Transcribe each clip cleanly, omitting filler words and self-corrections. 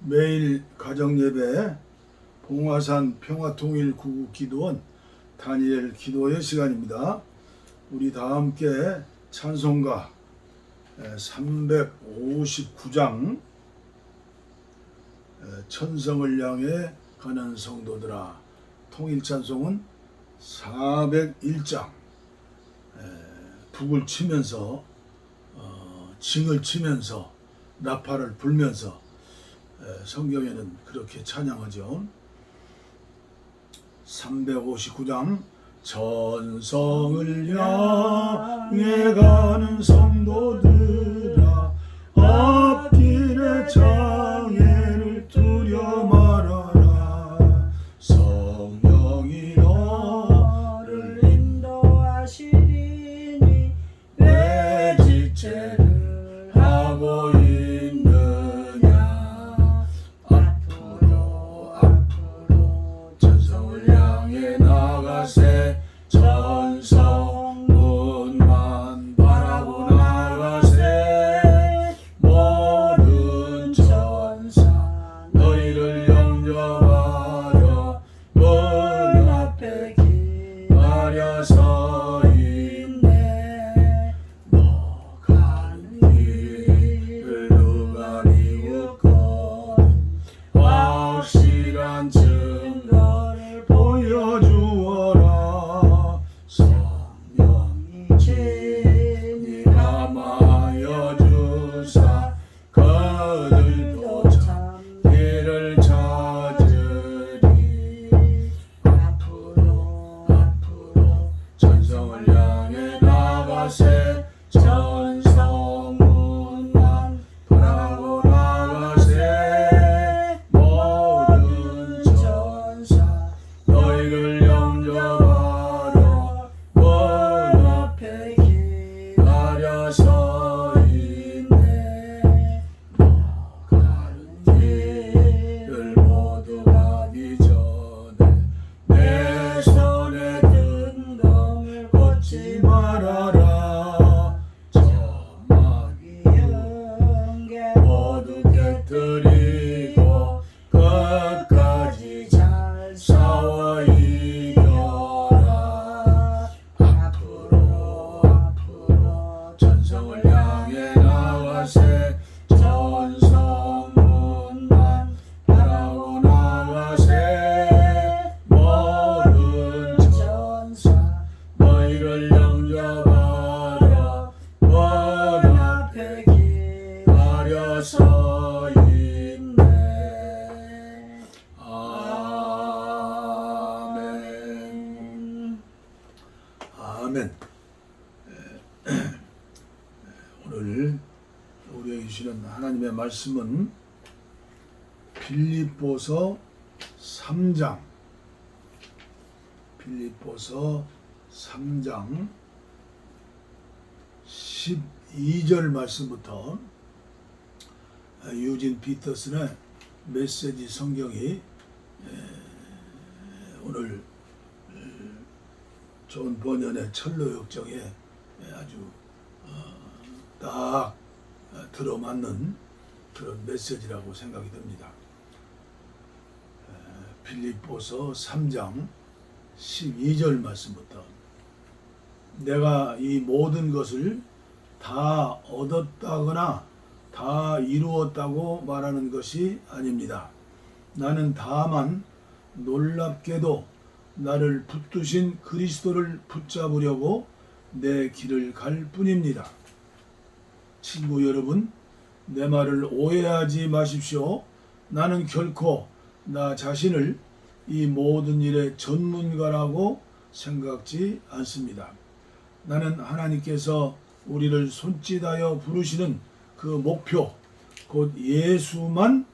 매일 가정예배 봉화산 평화통일구국기도원 다니엘 기도의 시간입니다. 우리 다 함께 찬송가 359장 천성을 향해 가는 성도들아, 통일찬송은 401장 북을 치면서 징을 치면서 나팔을 불면서 성경에는 그렇게 찬양하죠. 359장 천성을 향해 가는 성도들아, 앞길의 장애를 두려 말아라. 성령이 너를 인도하시리니 왜 지체를 하고 있느냐. 앞으로 천성을 향해 나가세. 천성문만 바라보 나가세. 모든 천사 너희를 영접하려 문 앞에 기다려 서 있네. 너 가는 길을 누가 비웃건 확실한 증거를 보여주어라. 성령이 친히 감하여 주사 그들도 참 길을 찾으리. 앞으로 천성을 향해 나가세. 천성문만 바라보 나가세. 모든 천사 너희를 영접하려 문 앞에 기다려 서 있네. 너 가는 길을 모두 가기 전에 내 손에 든 검을 꽂지 말아라. 저마귀 영계 모두 깨뜨리고 끝까지 잘 싸워 이겨라. 앞으로 천성을 향해 나가세. 천성문만 바라보 나가세. 모든 천사 너희를 영접하려 문 앞에 기다려 서 있네. 아멘. 아멘. 오늘 우리에게 주시는 하나님의 말씀은 빌립보서 3장 12절 말씀부터 유진 피터슨의 메시지 성경이 오늘 좋은 번연의 철로역정에 아주 딱 들어맞는 그런 메시지라고 생각이 듭니다. 빌립보서 3장 12절 말씀부터 내가 이 모든 것을 다 얻었다거나 다 이루었다고 말하는 것이 아닙니다. 나는 다만 놀랍게도 나를 붙드신 그리스도를 붙잡으려고 내 길을 갈 뿐입니다. 친구 여러분, 내 말을 오해하지 마십시오. 나는 결코 나 자신을 이 모든 일의 전문가라고 생각지 않습니다. 나는 하나님께서 우리를 손짓하여 부르시는 그 목표, 곧 예수만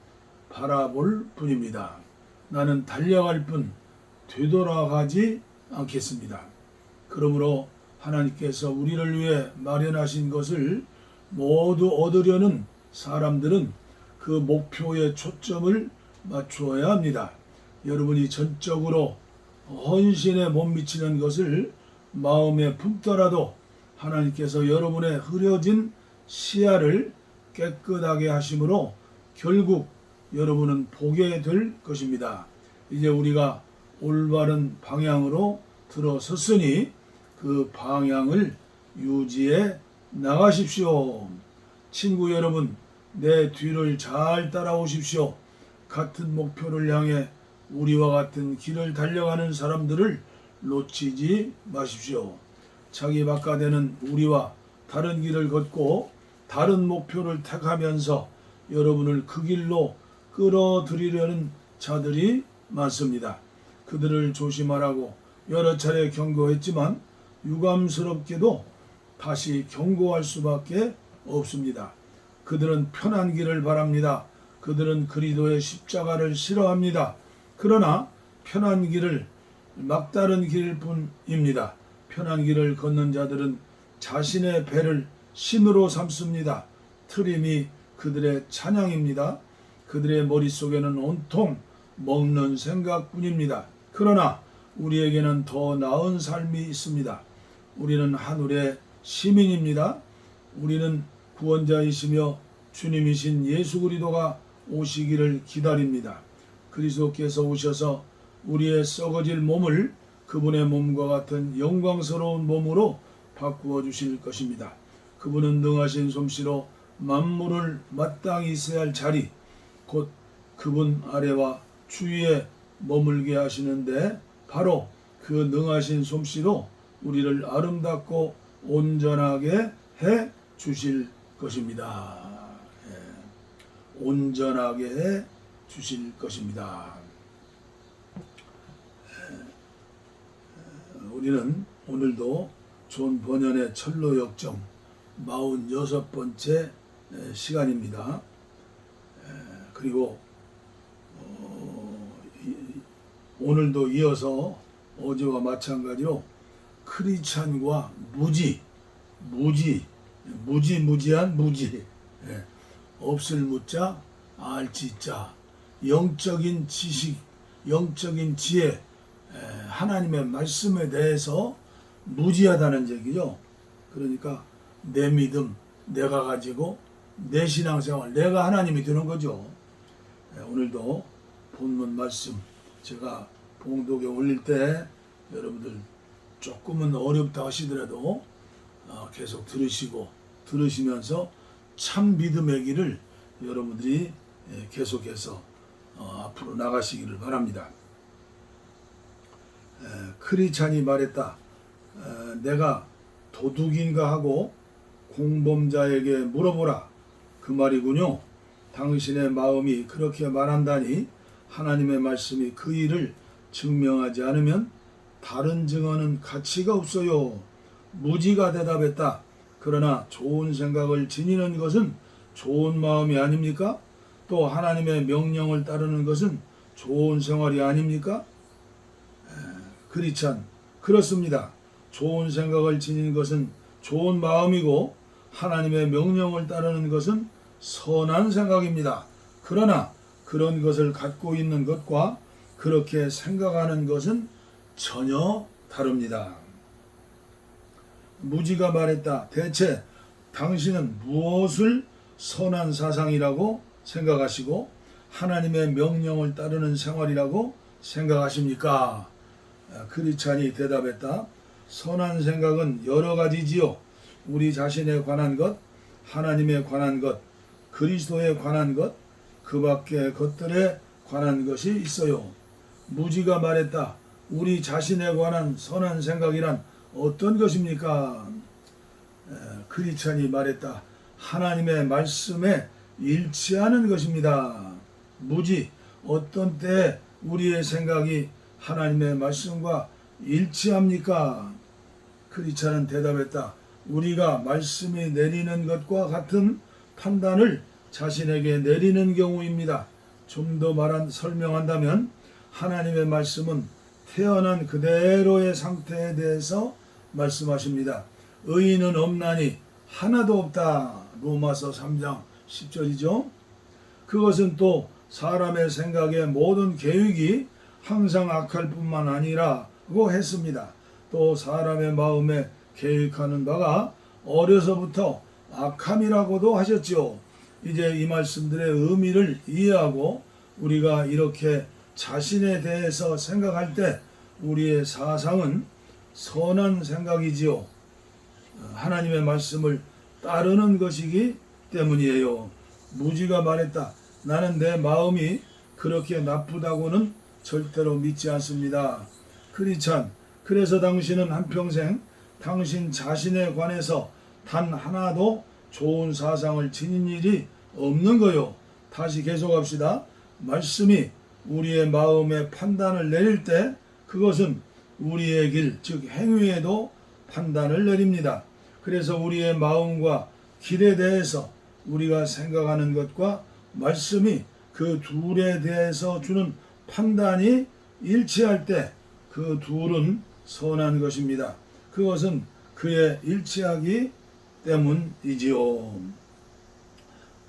바라볼 뿐입니다. 나는 달려갈 뿐 되돌아가지 않겠습니다. 그러므로 하나님께서 우리를 위해 마련하신 것을 모두 얻으려는 사람들은 그 목표에 초점을 맞추어야 합니다. 여러분이 전적으로 헌신에 못 미치는 것을 마음에 품더라도 하나님께서 여러분의 흐려진 시야를 깨끗하게 하심으로 결국 여러분은 보게 될 것입니다. 이제 우리가 올바른 방향으로 들어섰으니 그 방향을 유지해 나가십시오. 친구 여러분, 내 뒤를 잘 따라오십시오. 같은 목표를 향해 우리와 같은 길을 달려가는 사람들을 놓치지 마십시오. 자기 바깥에는 우리와 다른 길을 걷고 다른 목표를 택하면서 여러분을 그 길로 끌어들이려는 자들이 많습니다. 그들을 조심하라고 여러 차례 경고했지만 유감스럽게도 다시 경고할 수밖에 없습니다. 그들은 편한 길을 바랍니다. 그들은 그리스도의 십자가를 싫어합니다. 그러나 편한 길을 막다른 길일 뿐입니다. 편한 길을 걷는 자들은 자신의 배를 신으로 삼습니다. 트림이 그들의 찬양입니다. 그들의 머릿속에는 온통 먹는 생각뿐입니다. 그러나 우리에게는 더 나은 삶이 있습니다. 우리는 하늘의 시민입니다. 우리는 구원자이시며 주님이신 예수 그리스도가 오시기를 기다립니다. 그리스도께서 오셔서 우리의 썩어질 몸을 그분의 몸과 같은 영광스러운 몸으로 바꾸어 주실 것입니다. 그분은 능하신 솜씨로 만물을 마땅히 있어야 할 자리, 곧 그분 아래와 주위에 머물게 하시는데 바로 그 능하신 솜씨로 우리를 아름답고 온전하게 해 주실 것입니다. 온전하게 해 주실 것입니다. 우리는 오늘도 존 버년의 철로 역정 46번째 시간입니다. 그리고 오늘도 이어서 어제와 마찬가지로 크리스찬과 무지한 무지, 없을 무자 알지자, 영적인 지식, 영적인 지혜, 하나님의 말씀에 대해서 무지하다는 얘기죠. 그러니까 내 믿음 내가 가지고 내 신앙생활 내가 하나님이 되는 거죠. 오늘도 본문 말씀 제가 봉독에 올릴 때 여러분들 조금은 어렵다 하시더라도 계속 들으시면서 참 믿음의 길을 여러분들이 계속해서 앞으로 나가시기를 바랍니다. 크리스찬이 말했다. 내가 도둑인가 하고 공범자에게 물어보라. 그 말이군요. 당신의 마음이 그렇게 말한다니 하나님의 말씀이 그 일을 증명하지 않으면 다른 증언은 가치가 없어요. 무지가 대답했다. 그러나 좋은 생각을 지니는 것은 좋은 마음이 아닙니까? 또 하나님의 명령을 따르는 것은 좋은 생활이 아닙니까? 크리스찬, 그렇습니다. 좋은 생각을 지니는 것은 좋은 마음이고 하나님의 명령을 따르는 것은 선한 생각입니다. 그러나 그런 것을 갖고 있는 것과 그렇게 생각하는 것은 전혀 다릅니다. 무지가 말했다. 대체 당신은 무엇을 선한 사상이라고 생각하시고 하나님의 명령을 따르는 생활이라고 생각하십니까? 크리스찬이 대답했다. 선한 생각은 여러 가지지요. 우리 자신에 관한 것, 하나님에 관한 것, 그리스도에 관한 것, 그 밖의 것들에 관한 것이 있어요. 무지가 말했다. 우리 자신에 관한 선한 생각이란 어떤 것입니까? 크리스찬이 말했다. 하나님의 말씀에 일치하는 것입니다. 무지, 어떤 때 우리의 생각이 하나님의 말씀과 일치합니까? 크리스찬은 대답했다. 우리가 말씀이 내리는 것과 같은 판단을 자신에게 내리는 경우입니다. 좀 더 설명한다면 하나님의 말씀은 태어난 그대로의 상태에 대해서 말씀하십니다. 의인은 없나니 하나도 없다. 로마서 3장 10절이죠. 그것은 또 사람의 생각의 모든 계획이 항상 악할 뿐만 아니라고 했습니다. 또 사람의 마음에 계획하는 바가 어려서부터 악함이라고도 하셨죠. 이제 이 말씀들의 의미를 이해하고 우리가 이렇게 자신에 대해서 생각할 때 우리의 사상은 선한 생각이지요. 하나님의 말씀을 따르는 것이기 때문이에요. 무지가 말했다. 나는 내 마음이 그렇게 나쁘다고는 절대로 믿지 않습니다. 크리찬, 그래서 당신은 한평생 당신 자신에 관해서 단 하나도 좋은 사상을 지닌 일이 없는 거요. 다시 계속합시다. 말씀이 우리의 마음에 판단을 내릴 때 그것은 우리의 길, 즉 행위에도 판단을 내립니다. 그래서 우리의 마음과 길에 대해서 우리가 생각하는 것과 말씀이 그 둘에 대해서 주는 판단이 일치할 때 그 둘은 선한 것입니다. 그것은 그에 일치하기 때문이지요.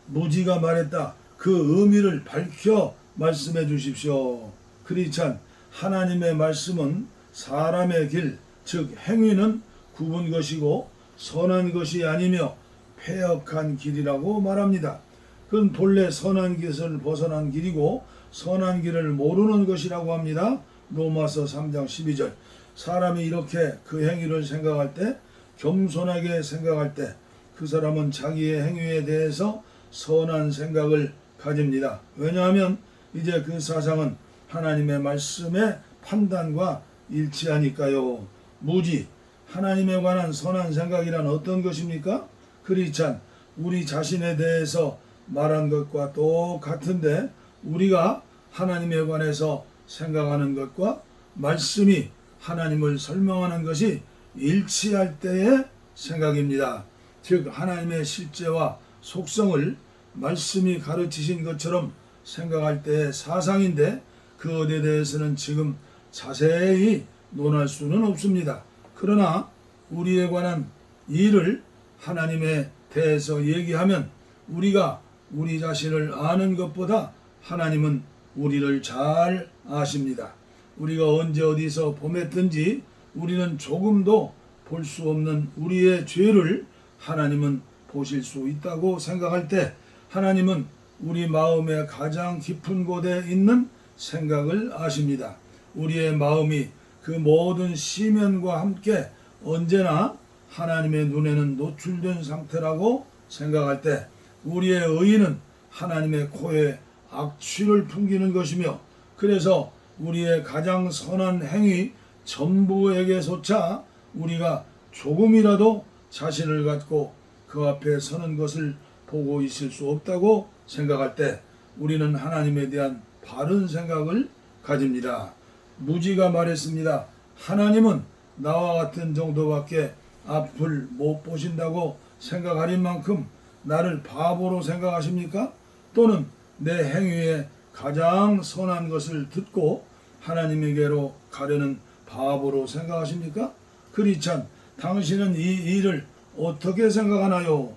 무지가 말했다. 그 의미를 밝혀 말씀해 주십시오. 크리찬, 하나님의 말씀은 사람의 길, 즉 행위는 굽은 것이고 선한 것이 아니며 패역한 길이라고 말합니다. 그건 본래 선한 것을 벗어난 길이고 선한 길을 모르는 것이라고 합니다. 로마서 3장 12절. 사람이 이렇게 그 행위를 생각할 때, 겸손하게 생각할 때 그 사람은 자기의 행위에 대해서 선한 생각을 가집니다. 왜냐하면 이제 그 사상은 하나님의 말씀의 판단과 일치하니까요. 무지, 하나님에 관한 선한 생각이란 어떤 것입니까? 크리찬, 우리 자신에 대해서 말한 것과 똑같은데 우리가 하나님에 관해서 생각하는 것과 말씀이 하나님을 설명하는 것이 일치할 때의 생각입니다. 즉 하나님의 실제와 속성을 말씀이 가르치신 것처럼 생각할 때의 사상인데 그것에 대해서는 지금 자세히 논할 수는 없습니다. 그러나 우리에 관한 일을 하나님에 대해서 얘기하면 우리가 우리 자신을 아는 것보다 하나님은 우리를 잘 아십니다. 우리가 언제 어디서 범했든지 우리는 조금도 볼 수 없는 우리의 죄를 하나님은 보실 수 있다고 생각할 때 하나님은 우리 마음의 가장 깊은 곳에 있는 생각을 아십니다. 우리의 마음이 그 모든 시면과 함께 언제나 하나님의 눈에는 노출된 상태라고 생각할 때 우리의 의인은 하나님의 코에 악취를 풍기는 것이며 그래서 우리의 가장 선한 행위 전부에게조차 우리가 조금이라도 자신을 갖고 그 앞에 서는 것을 보고 있을 수 없다고 생각할 때 우리는 하나님에 대한 바른 생각을 가집니다. 무지가 말했습니다. 하나님은 나와 같은 정도밖에 앞을 못 보신다고 생각하는 만큼 나를 바보로 생각하십니까? 또는 내 행위에 가장 선한 것을 듣고 하나님에게로 가려는 바보로 생각하십니까? 크리찬, 당신은 이 일을 어떻게 생각하나요?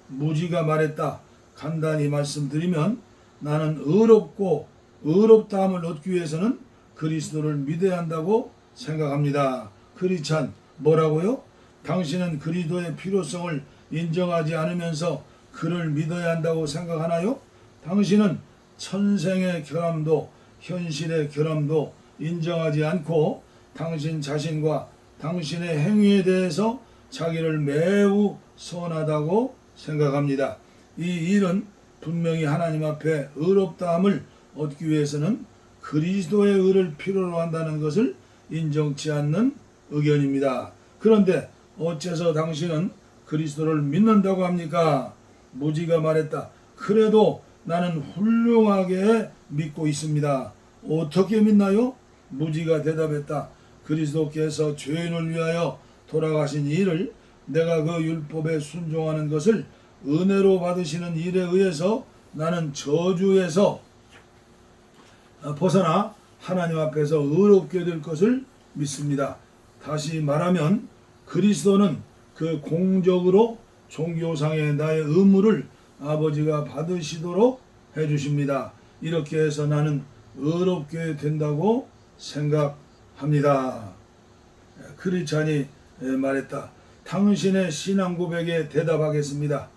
무지가 말했다. 간단히 말씀드리면 나는 의롭고 의롭다함을 얻기 위해서는 그리스도를 믿어야 한다고 생각합니다. 크리찬, 뭐라고요? 당신은 그리스도의 필요성을 인정하지 않으면서 그를 믿어야 한다고 생각하나요? 당신은 천생의 결함도 현실의 결함도 인정하지 않고 당신 자신과 당신의 행위에 대해서 자기를 매우 선하다고 생각합니다. 이 일은 분명히 하나님 앞에 의롭다함을 얻기 위해서는 그리스도의 의를 필요로 한다는 것을 인정치 않는 의견입니다. 그런데 어째서 당신은 그리스도를 믿는다고 합니까? 무지가 말했다. 그래도 나는 훌륭하게 믿고 있습니다. 어떻게 믿나요? 무지가 대답했다. 그리스도께서 죄인을 위하여 돌아가신 일을 내가 그 율법에 순종하는 것을 은혜로 받으시는 일에 의해서 나는 저주에서 벗어나 하나님 앞에서 의롭게 될 것을 믿습니다. 다시 말하면 그리스도는 그 공적으로 종교상의 나의 의무를 아버지가 받으시도록 해주십니다. 이렇게 해서 나는 의롭게 된다고 생각합니다. 크리찬이 말했다. 당신의 신앙 고백에 대답하겠습니다.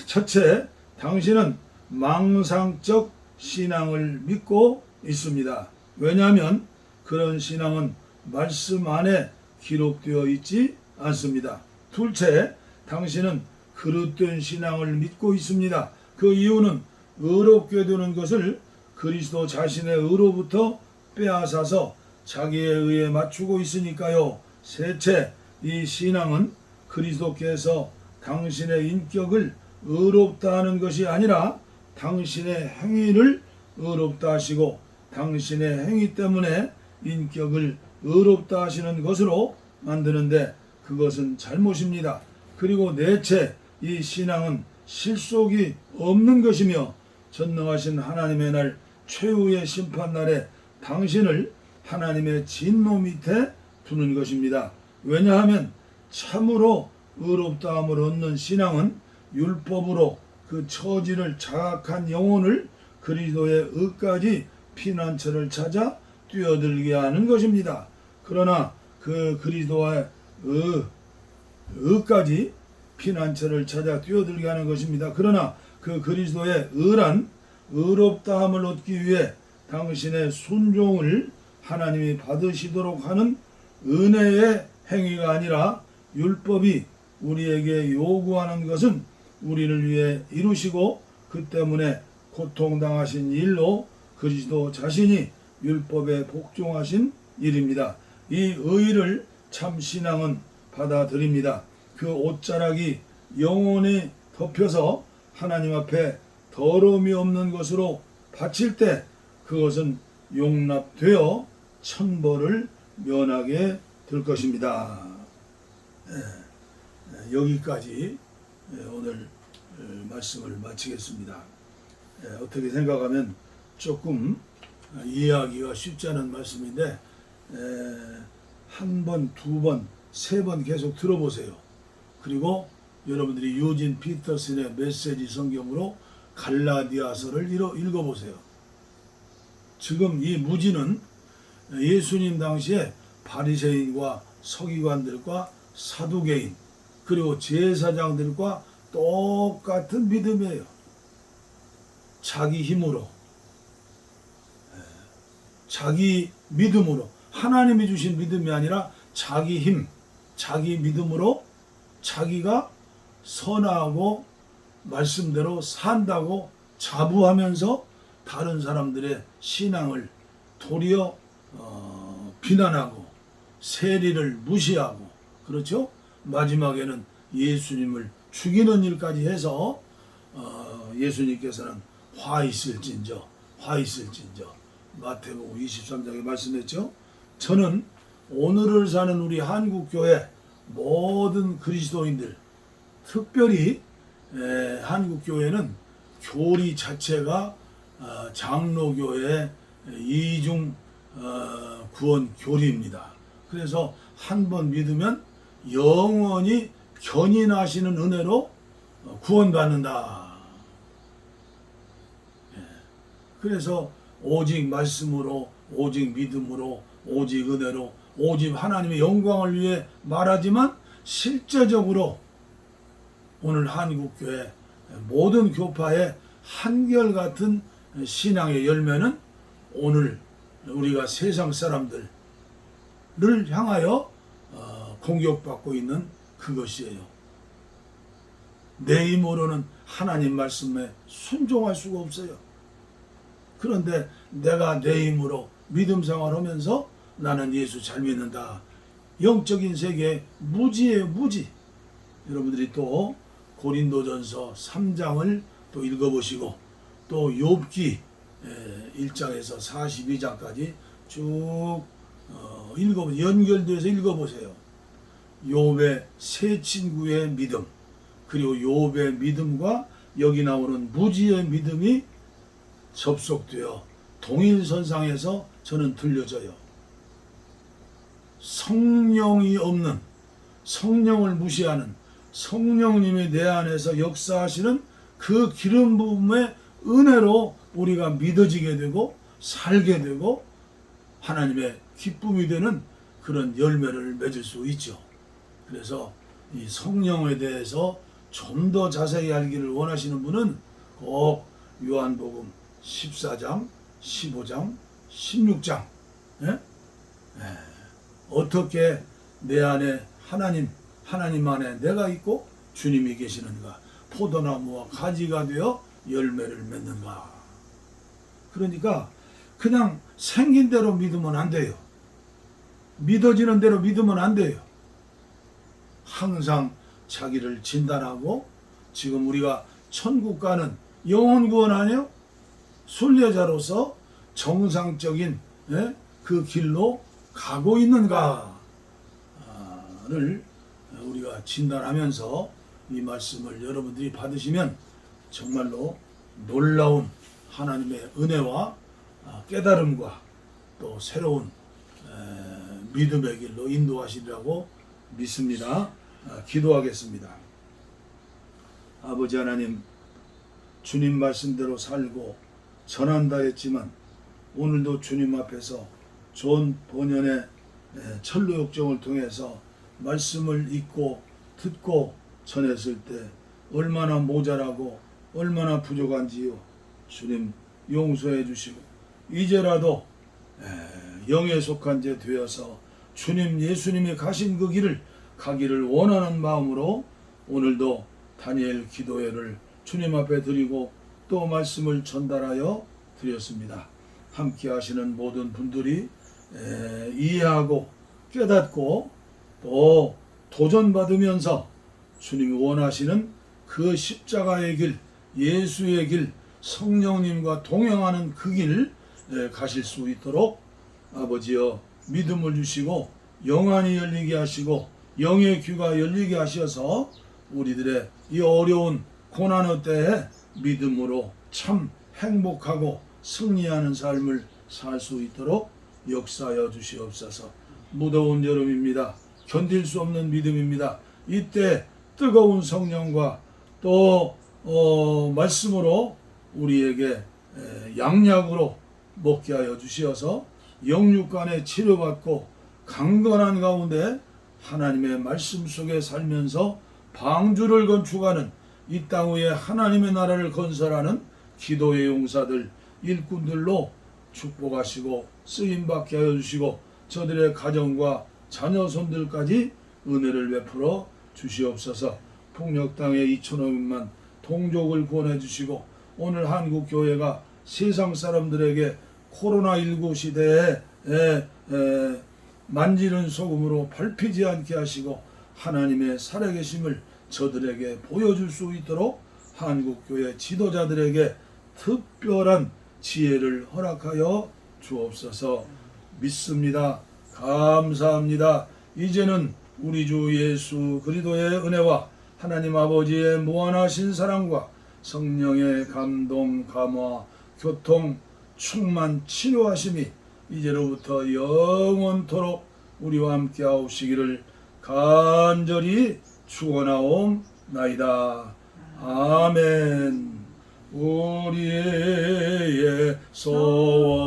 첫째, 당신은 망상적 신앙을 믿고 있습니다. 왜냐하면 그런 신앙은 말씀 안에 기록되어 있지 않습니다. 둘째, 당신은 그릇된 신앙을 믿고 있습니다. 그 이유는 의롭게 되는 것을 그리스도 자신의 의로부터 빼앗아서 자기에 의해 맞추고 있으니까요. 셋째, 이 신앙은 그리스도께서 당신의 인격을 의롭다 하는 것이 아니라 당신의 행위를 의롭다 하시고 당신의 행위 때문에 인격을 의롭다 하시는 것으로 만드는데 그것은 잘못입니다. 그리고 넷째, 이 신앙은 실속이 없는 것이며 전능하신 하나님의 날 최후의 심판날에 당신을 하나님의 진노 밑에 두는 것입니다. 왜냐하면 참으로 의롭다함을 얻는 신앙은 율법으로 그 처지를 자각한 영혼을 그리스도의 의까지 피난처를 찾아 뛰어들게 하는 것입니다. 그러나 그 그리스도의 의까지 피난처를 찾아 뛰어들게 하는 것입니다. 그러나 그 그리스도의 의란 의롭다함을 얻기 위해 당신의 순종을 하나님이 받으시도록 하는 은혜의 행위가 아니라 율법이 우리에게 요구하는 것은 우리를 위해 이루시고 그 때문에 고통당하신 일로 그리스도 자신이 율법에 복종하신 일입니다. 이 의를 참 신앙은 받아들입니다. 그 옷자락이 영원히 덮여서 하나님 앞에 더러움이 없는 것으로 바칠 때 그것은 용납되어 천벌을 면하게 될 것입니다. 여기까지 오늘 말씀을 마치겠습니다. 어떻게 생각하면 조금 이해하기가 쉽지 않은 말씀인데 한 번, 두 번, 세 번 계속 들어보세요. 그리고 여러분들이 유진 피터슨의 메시지 성경으로 갈라디아서를 읽어보세요. 지금 이 무지는 예수님 당시에 바리새인과 서기관들과 사두개인 그리고 제사장들과 똑같은 믿음이에요. 자기 힘으로, 자기 믿음으로, 하나님이 주신 믿음이 아니라 자기 힘, 자기 믿음으로 자기가 선하고 말씀대로 산다고 자부하면서 다른 사람들의 신앙을 도리어 비난하고 세리를 무시하고, 그렇죠? 마지막에는 예수님을 죽이는 일까지 해서 예수님께서는 화 있을진저 마태복음 23장에 말씀했죠. 저는 오늘을 사는 우리 한국교회 모든 그리스도인들, 특별히 한국교회는 교리 자체가 장로교회 이중 구원 교리입니다. 그래서 한 번 믿으면 영원히 견인하시는 은혜로 구원받는다. 그래서 오직 말씀으로, 오직 믿음으로, 오직 은혜로, 오직 하나님의 영광을 위해 말하지만 실제적으로 오늘 한국교회 모든 교파의 한결같은 신앙의 열매는 오늘 우리가 세상 사람들을 향하여 공격받고 있는 그것이에요. 내 힘으로는 하나님 말씀에 순종할 수가 없어요. 그런데 내가 내 힘으로 믿음 생활하면서 나는 예수 잘 믿는다. 영적인 세계 무지예요, 무지. 여러분들이 또 고린도전서 3장을 또 읽어보시고 또 욥기 1장에서 42장까지 쭉 연결돼서 읽어보세요. 욥의 세 친구의 믿음, 그리고 욥의 믿음과 여기 나오는 무지의 믿음이 접속되어 동일선상에서 저는 들려져요. 성령이 없는, 성령을 무시하는, 성령님이 내 안에서 역사하시는 그 기름 부음의 은혜로 우리가 믿어지게 되고 살게 되고 하나님의 기쁨이 되는 그런 열매를 맺을 수 있죠. 그래서 이 성령에 대해서 좀 더 자세히 알기를 원하시는 분은 꼭 요한복음 14장, 15장, 16장 어떻게 내 안에 하나님 안에 내가 있고 주님이 계시는가, 포도나무와 가지가 되어 열매를 맺는가. 그러니까 그냥 생긴 대로 믿으면 안 돼요. 믿어지는 대로 믿으면 안 돼요. 항상 자기를 진단하고, 지금 우리가 천국 가는 영혼 구원 아니에요? 순례자로서 정상적인 그 길로 가고 있는가를 우리가 진단하면서 이 말씀을 여러분들이 받으시면 정말로 놀라운 하나님의 은혜와 깨달음과 또 새로운 믿음의 길로 인도하시리라고 믿습니다. 기도하겠습니다. 아버지 하나님, 주님 말씀대로 살고 전한다 했지만 오늘도 주님 앞에서 존 본연의 천루역정을 통해서 말씀을 읽고 듣고 전했을 때 얼마나 모자라고 얼마나 부족한지요. 주님 용서해 주시고 이제라도 영에 속한 자 되어서 주님 예수님이 가신 그 길을 가기를 원하는 마음으로 오늘도 다니엘 기도회를 주님 앞에 드리고 또 말씀을 전달하여 드렸습니다. 함께 하시는 모든 분들이 이해하고 깨닫고 또 도전받으면서 주님이 원하시는 그 십자가의 길, 예수의 길, 성령님과 동행하는 그 길 가실 수 있도록 아버지여 믿음을 주시고 영안이 열리게 하시고 영의 귀가 열리게 하셔서 우리들의 이 어려운 고난의 때에 믿음으로 참 행복하고 승리하는 삶을 살 수 있도록 역사하여 주시옵소서. 무더운 여름입니다. 견딜 수 없는 믿음입니다. 이때 뜨거운 성령과 또 말씀으로 우리에게 양약으로 먹게 하여 주시어서 영육간에 치료받고 강건한 가운데 하나님의 말씀 속에 살면서 방주를 건축하는 이 땅 위에 하나님의 나라를 건설하는 기도의 용사들, 일꾼들로 축복하시고 쓰임받게 하여 주시고 저들의 가정과 자녀손들까지 은혜를 베풀어 주시옵소서. 폭력당해 2,500만 동족을 구원해 주시고 오늘 한국교회가 세상 사람들에게 코로나19 시대에 만지는 소금으로 밟히지 않게 하시고 하나님의 살아계심을 저들에게 보여줄 수 있도록 한국교회 지도자들에게 특별한 지혜를 허락하여 주옵소서. 믿습니다. 감사합니다. 이제는 우리 주 예수 그리스도의 은혜와 하나님 아버지의 무한하신 사랑과 성령의 감동, 감화, 교통, 충만, 치료하심이 이제로부터 영원토록 우리와 함께 하옵시기를 간절히 축원하옵나이다. 아멘. 우리의 소원